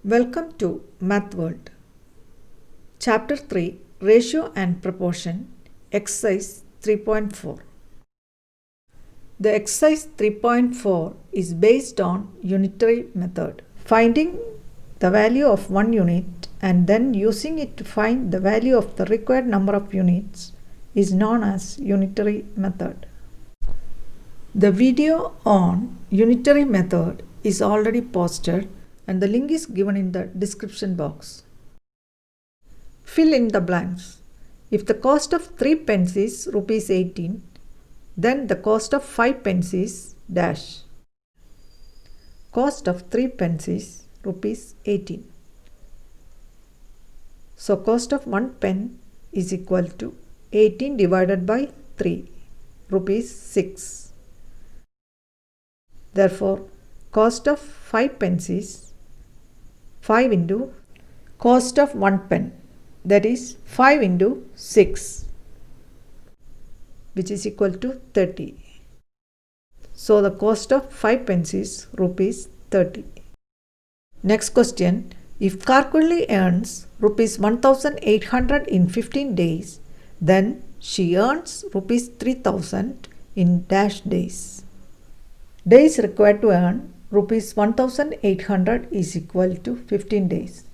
Welcome to Math World. Chapter 3 Ratio and Proportion, Exercise 3.4. The exercise 3.4 is based on unitary method. Finding the value of one unit and then using it to find the value of the required number of units is known as unitary method. The video on unitary method is already posted and the link is given in the description box. Fill in the blanks. If the cost of 3 pence is rupees 18, then the cost of 5 pence is dash. Cost of 3 pence is rupees 18. So cost of 1 pen is equal to 18 divided by 3, rupees 6. Therefore, cost of 5 pence is 5 into cost of 1 pen, that is 5 into 6, which is equal to 30. So the cost of 5 pence is rupees 30. Next question. If Karkuli earns rupees 1800 in 15 days, then she earns rupees 3000 in dash days. Days required to earn rupees 1800 is equal to 15 days.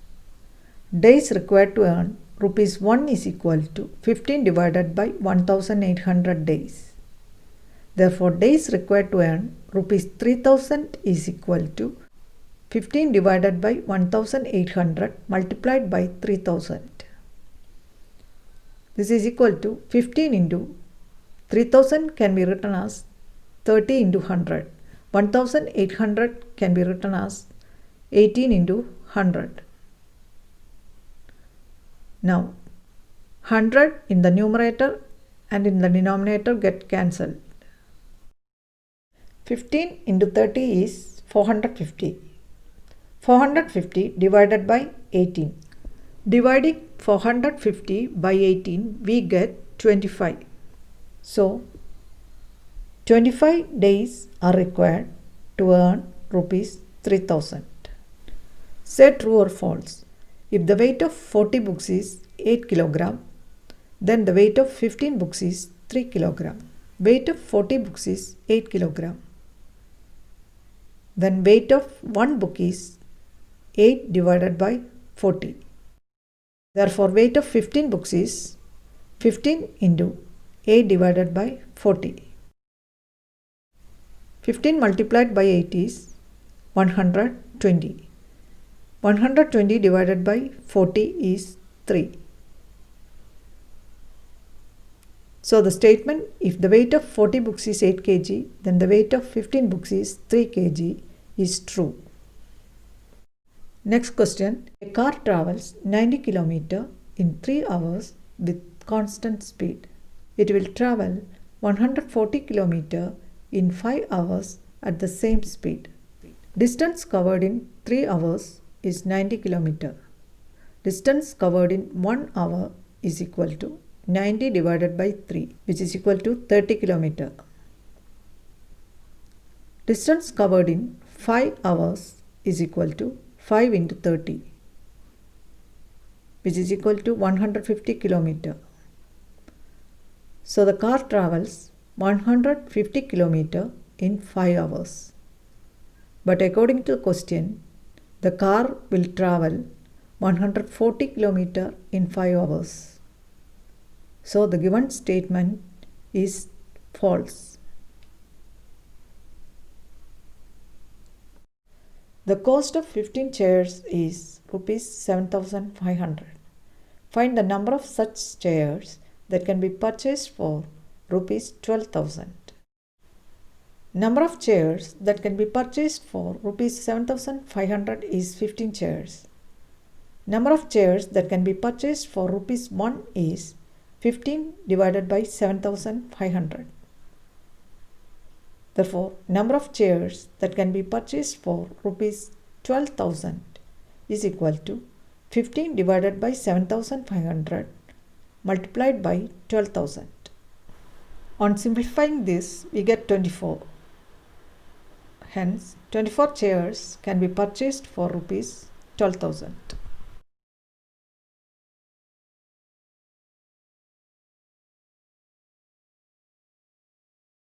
Days required to earn rupees 1 is equal to 15 divided by 1800 days. Therefore, days required to earn rupees 3000 is equal to 15 divided by 1800 multiplied by 3000. This is equal to 15 into 3000 can be written as 30 into 100. 1800 can be written as 18 into 100. Now, 100 in the numerator and in the denominator get cancelled. 15 into 30 is 450. 450 divided by 18. Dividing 450 by 18, we get 25. So, 25 days are required to earn rupees 3000. Say true or false. If the weight of 40 books is 8 kg, then the weight of 15 books is 3 kg. Weight of 40 books is 8 kg. Then weight of one book is 8 divided by 40. Therefore, weight of 15 books is 15 into 8 divided by 40. 15 multiplied by 8 is 120. 120 divided by 40 is 3. So the statement, if the weight of 40 books is 8 kg, then the weight of 15 books is 3 kg is true. Next question. A car travels 90 km in 3 hours with constant speed. It will travel 140 km in 5 hours at the same speed. Distance covered in 3 hours is 90 km. Distance covered in 1 hour is equal to 90 divided by 3, which is equal to 30 km. Distance covered in 5 hours is equal to 5 into 30, which is equal to 150 km. So the car travels 150 km in 5 hours. But according to the question, the car will travel 140 km in 5 hours. So the given statement is false. The cost of 15 chairs is rupees 7500. Find the number of such chairs that can be purchased for rupees 12,000. Number of chairs that can be purchased for rupees 7500 is 15 chairs. Number of chairs that can be purchased for rupees 1 is 15 divided by 7500. Therefore, number of chairs that can be purchased for rupees 12,000 is equal to 15 divided by 7500 multiplied by 12,000. On simplifying this, we get 24. Hence, 24 chairs can be purchased for rupees 12,000.